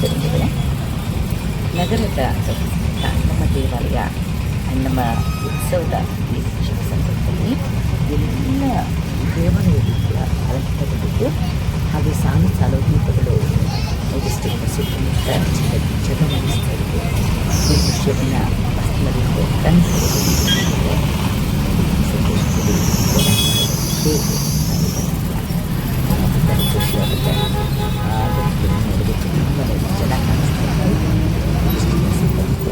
ಬಂದಿದೆ. ನಗರದ ನಮ್ಮ ದೇವಾಲಯ ನಮ್ಮ ಉತ್ಸವದ ಈ ಶುಭ ಸಂದರ್ಭದಲ್ಲಿ ಎಲ್ಲ ದೇವಾಲಯಗಳು ಕೂಡ ಅಲಂಕೃತಗೊಂಡಿದ್ದು, ಹಾಗೆ ಸಾಲು ಸಾಲು ದೀಪಗಳು ಮೆಜೆಸ್ಟಿಕ್ ಸುತ್ತಮುತ್ತ ಜಗಮಗಿಸ್ತಾ ಇದೆ. ಈ ದೃಶ್ಯವನ್ನು ಮನಸ್ಸಿನಲ್ಲಿಟ್ಟು ಕನಸಿನಲ್ಲಿ ಸಂತೋಷದಲ್ಲಿ ಹೇಗೆ ಖುಷಿಯಾಗುತ್ತೆ. ನೋಡೋದಕ್ಕೆ ತುಂಬಾ ಜನ ಕಾಣಿಸ್ತಾರೆ. ಸುತ್ತಮುತ್ತ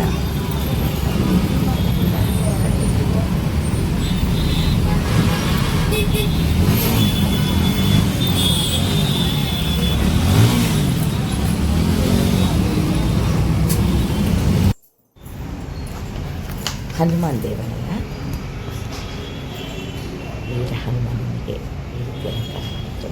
ಹನುಮಾನ್ ದೇವಾಲಯ. ವೀರ ಹನುಮಾನನಿಗೆ ಈ ರೀತಿ ಅಲಂಕಾರ ಮಾಡಿತ್ತು.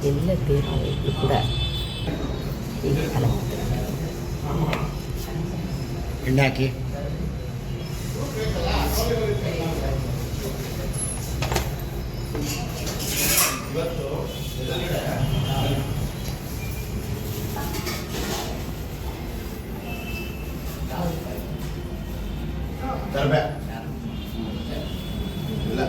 ಎಲ್ಲ ದೇವಾಲಯಗಳು ಕೂಡ ಹೀಗೆ ಅಲಂಕೃತ. ಎಣ್ಣೆ ಹಾಕಿ ತರಬೇ ಇಲ್ಲ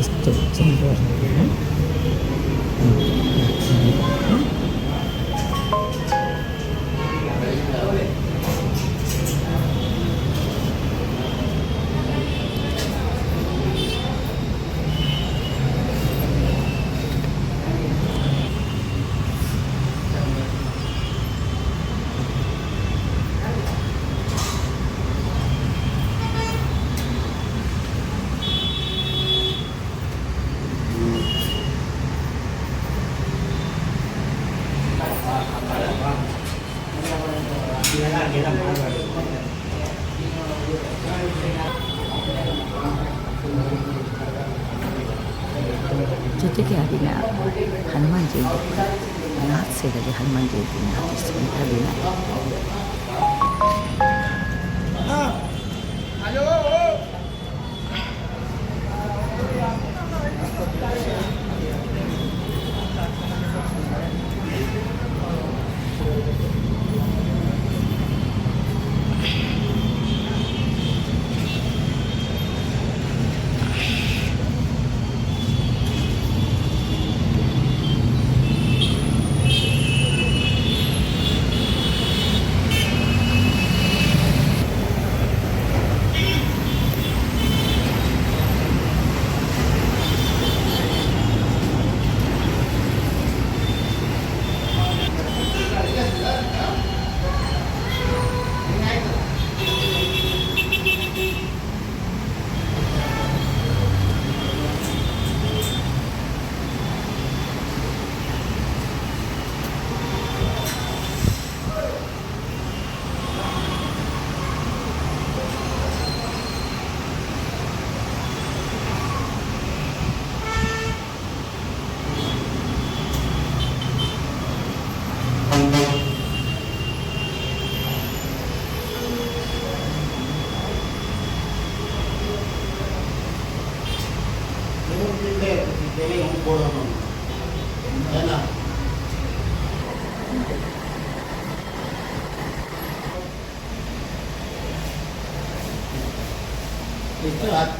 ಎಷ್ಟು ಸುಂದರವಾಗಿದೆ. ಜೊತೆಗೆ ಆ ದಿನ ಹನುಮಾನ್ ಜಯಂತಿ ಕೂಡ ನಾರ್ತ್ ಸೈಡಲ್ಲಿ ಹನುಮಾನ್ ಜಯಂತಿಯನ್ನು ಆಚರಿಸುವಂಥ ದಿನ.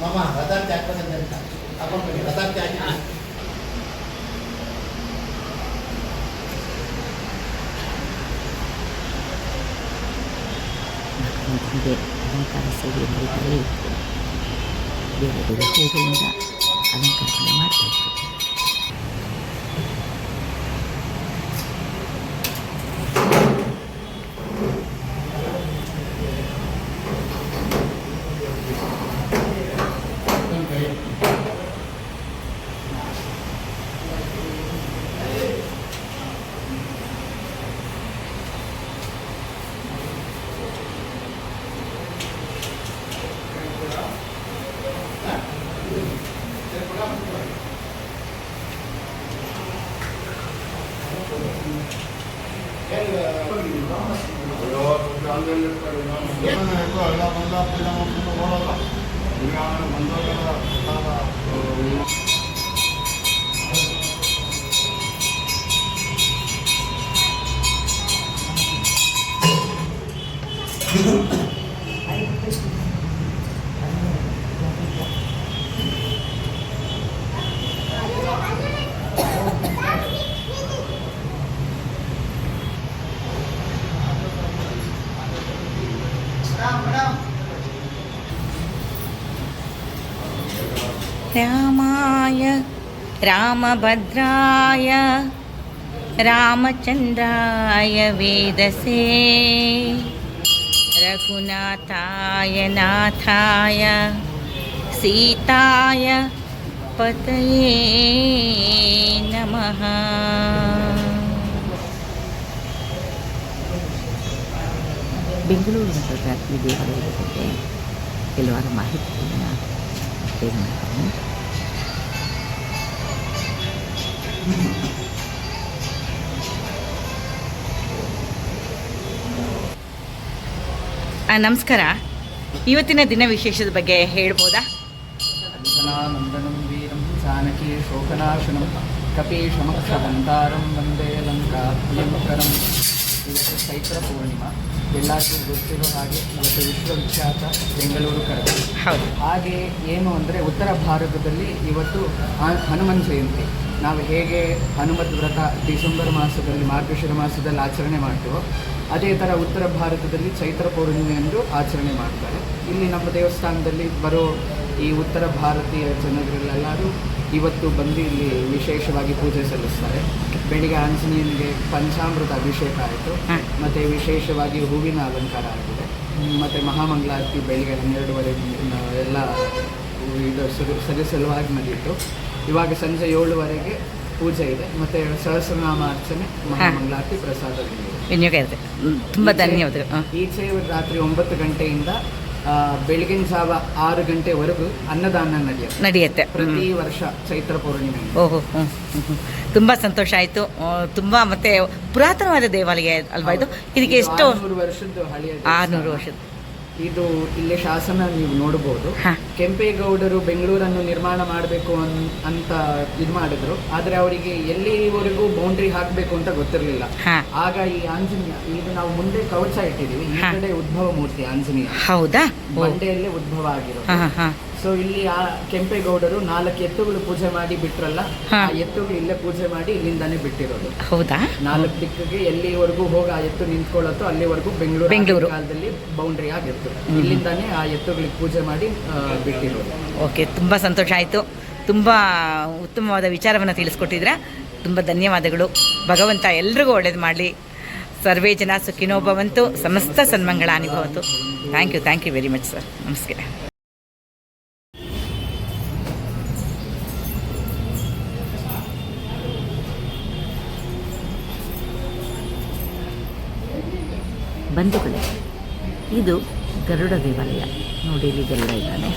मामा रथात त्याग आपण रथात त्याग ಹೀಗೆ ಅಲಂಕಾರ ಸೇವೆ ನಡೀತಲೇ ಇತ್ತು. ಬೇರೆ ಬೇರೆ ಹೂಗಳಿಂದ ಅಲಂಕಾರವನ್ನು ಮಾಡ್ತಾ ಇತ್ತು. ರಾಮಾಯ ರಾಮಭದ್ರಾಯ ರಾಮಚಂದ್ರಾಯ ವೇದಸೇ ರಘುನಾಥಾಯ ನಾಥಾಯ ಸೀತಾಯ ಪತಯೇ ನಮಃ. ಬೆಂಗಳೂರು ನಗರದ ದೇವಾಲಯದ ಬಗ್ಗೆ ಕೆಲವಾರು ಮಾಹಿತಿಯನ್ನು ತಿಳಿಸಿದ್ದೇನೆ. ನಮಸ್ಕಾರ. ಇವತ್ತಿನ ದಿನ ವಿಶೇಷದ ಬಗ್ಗೆ ಹೇಳ್ಬೋದಾ? ನಂದನಂ ವೀರಂ ಜಾನಕಿ ಶೋಕನಾಶನಂ ಕಪೀಶಮಕ್ಷವಂತಾರಂ ವಂದೇ ಲಂಕಾ ಪ್ರಿಯಂಕರಂ. ಇವತ್ತು ಚೈತ್ರ ಪೂರ್ಣಿಮಾ, ಎಲ್ಲರಿಗೂ ಗೊತ್ತಿರೋ ಹಾಗೆ ಇವತ್ತು ವಿಶ್ವವಿಖ್ಯಾತ ಬೆಂಗಳೂರು ಕರಗ. ಹೌದು. ಹಾಗೆ ಏನು ಅಂದರೆ ಉತ್ತರ ಭಾರತದಲ್ಲಿ ಇವತ್ತು ಹನುಮನ್ ಜಯಂತಿ. ನಾವು ಹೇಗೆ ಹನುಮತ್ ವ್ರತ ಡಿಸೆಂಬರ್ ಮಾಸದಲ್ಲಿ ಮಾರ್ಗಶಿರ ಮಾಸದಲ್ಲಿ ಆಚರಣೆ ಮಾಡ್ತೀವೋ ಅದೇ ಥರ ಉತ್ತರ ಭಾರತದಲ್ಲಿ ಚೈತ್ರ ಪೌರ್ಣಿಮೆ ಎಂದು ಆಚರಣೆ ಮಾಡ್ತಾರೆ. ಇಲ್ಲಿ ನಮ್ಮ ದೇವಸ್ಥಾನದಲ್ಲಿ ಬರೋ ಈ ಉತ್ತರ ಭಾರತೀಯ ಜನಗಳೆಲ್ಲರೂ ಇವತ್ತು ಬಂದು ಇಲ್ಲಿ ವಿಶೇಷವಾಗಿ ಪೂಜೆ ಸಲ್ಲಿಸ್ತಾರೆ. ಬೆಳಿಗ್ಗೆ ಆಂಜನೇಯನಿಗೆ ಪಂಚಾಮೃತ ಅಭಿಷೇಕ ಆಯಿತು, ಮತ್ತು ವಿಶೇಷವಾಗಿ ಹೂವಿನ ಅಲಂಕಾರ ಆಗಿದೆ, ಮತ್ತು ಮಹಾಮಂಗಳಾರತಿ ಬೆಳಿಗ್ಗೆ 12:30 ಎಲ್ಲ ಇದು ಸಲುವಾಗಿ ನಡೆಯಿತು. ಇವಾಗ ಸಂಜೆ 7:00ವರೆಗೆ ಪೂಜೆ ಇದೆ, ಮತ್ತು ಸಹಸ್ರನಾಮ ಅರ್ಚನೆ, ಮಹಾಮಂಗಳಾರತಿ, ಪ್ರಸಾದ ವಿನಿಯೋಗ ಇರುತ್ತೆ. ತುಂಬ ಧನ್ಯವಾದಗಳು. ಈಚೆ ರಾತ್ರಿ 9 ಗಂಟೆಯಿಂದ ಬೆಳಗಿನ ಜಾವ 6 ಗಂಟೆವರೆಗೂ ಅನ್ನದಾನ ನಡೆಯುತ್ತೆ ಪ್ರತಿ ವರ್ಷ ಚೈತ್ರ ಪೌರ್ಣಿಮೆ. ಓಹೋ, ತುಂಬ ಸಂತೋಷ ಆಯಿತು. ತುಂಬ ಮತ್ತೆ ಪುರಾತನವಾದ ದೇವಾಲಯ ಅಲ್ವಾ ಇದು? ಇದಕ್ಕೆ ಎಷ್ಟು 600 ವರ್ಷದ್ದು ಹಳೆಯ 600 ವರ್ಷದ ಇದು. ಇಲ್ಲಿ ಶಾಸನ ನೀವು ನೋಡ್ಬೋದು. ಕೆಂಪೇಗೌಡರು ಬೆಂಗಳೂರನ್ನು ನಿರ್ಮಾಣ ಮಾಡಬೇಕು ಅಂತ ಇದು ಮಾಡಿದ್ರು, ಆದರೆ ಅವರಿಗೆ ಎಲ್ಲಿವರೆಗೂ ಬೌಂಡ್ರಿ ಹಾಕಬೇಕು ಅಂತ ಗೊತ್ತಿರಲಿಲ್ಲ. ಆಗ ಈ ಆಂಜನೇಯ, ಈಗ ನಾವು ಮುಂದೆ ಕವಚ ಇಟ್ಟಿದ್ದೀವಿ, ಈ ಕಡೆ ಉದ್ಭವ ಮೂರ್ತಿ ಆಂಜನೇಯ. ಹೌದಾ? ಮಂಡೆಯಲ್ಲೇ ಉದ್ಭವ ಆಗಿರೋದು. ಸೊ ಇಲ್ಲಿ ಆ ಕೆಂಪೇಗೌಡರು 4 ಎತ್ತುಗಳು ಪೂಜೆ ಮಾಡಿ ಬಿಟ್ರಲ್ಲ, ಆ ಎತ್ತುಗಳು ಇಲ್ಲೇ ಪೂಜೆ ಮಾಡಿ ಇಲ್ಲಿಂದಾನೇ ಬಿಟ್ಟಿರೋದು. ಹೌದಾ? 4 ದಿಕ್ಕಿಗೆ ಎಲ್ಲಿವರೆಗೂ ಹೋಗಿ ಆ ಎತ್ತು ನಿಂತ್ಕೊಳ್ಳುತ್ತೋ ಅಲ್ಲಿವರೆಗೂ ಬೆಂಗಳೂರು ಕಾಲದಲ್ಲಿ ಬೌಂಡ್ರಿ ಆಗಿತ್ತು. ಇಲ್ಲಿಂದಾನೇ ಆ ಎತ್ತುಗಳಿಗೆ ಪೂಜೆ ಮಾಡಿ ಬಿಟ್ಟಿರೋದು. ಓಕೆ, ತುಂಬ ಸಂತೋಷ ಆಯಿತು. ತುಂಬ ಉತ್ತಮವಾದ ವಿಚಾರವನ್ನು ತಿಳಿಸ್ಕೊಟ್ಟಿದ್ದೀರಾ. ತುಂಬ ಧನ್ಯವಾದಗಳು. ಭಗವಂತ ಎಲ್ರಿಗೂ ಒಳ್ಳೇದು ಮಾಡಲಿ. ಸರ್ವೇ ಜನ ಸುಖಿನೋ ಭವಂತು, ಸಮಸ್ತ ಸನ್ಮಂಗಳಾನಿ ಭವಂತು. Thank you very much sir. ನಮಸ್ಕಾರ. ಬಂಧುಗಳೇ, ಇದು ಗರುಡ ದೇವಾಲಯ. ನೋಡಿ, ಇಲ್ಲಿ ಗರುಡ ಇದ್ದಾನೆ.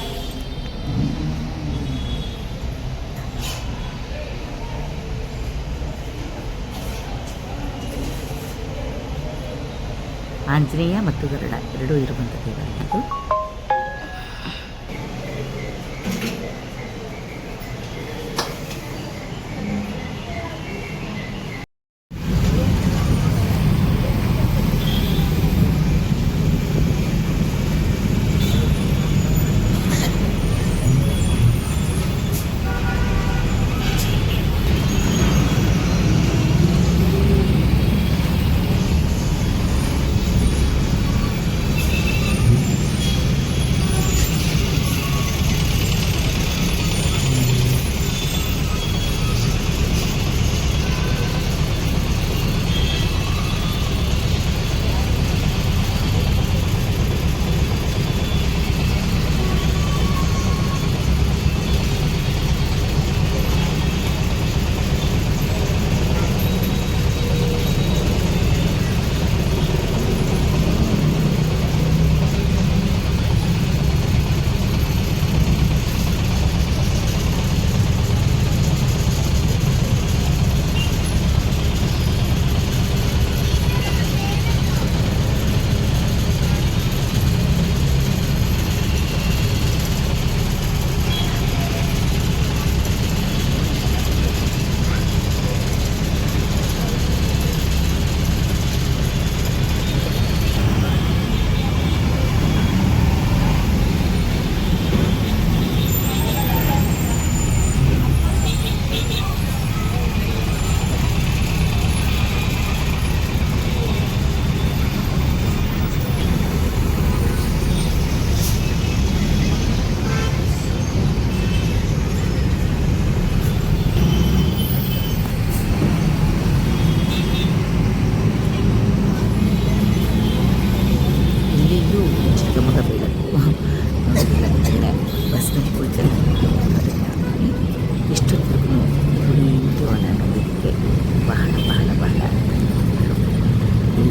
ಆಂಜನೇಯ ಮತ್ತು ಗರುಡ ಎರಡೂ ಇರುವಂಥ ದೇವಾಲಯ ಇದು.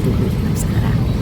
ನಮಸ್ಕಾರ.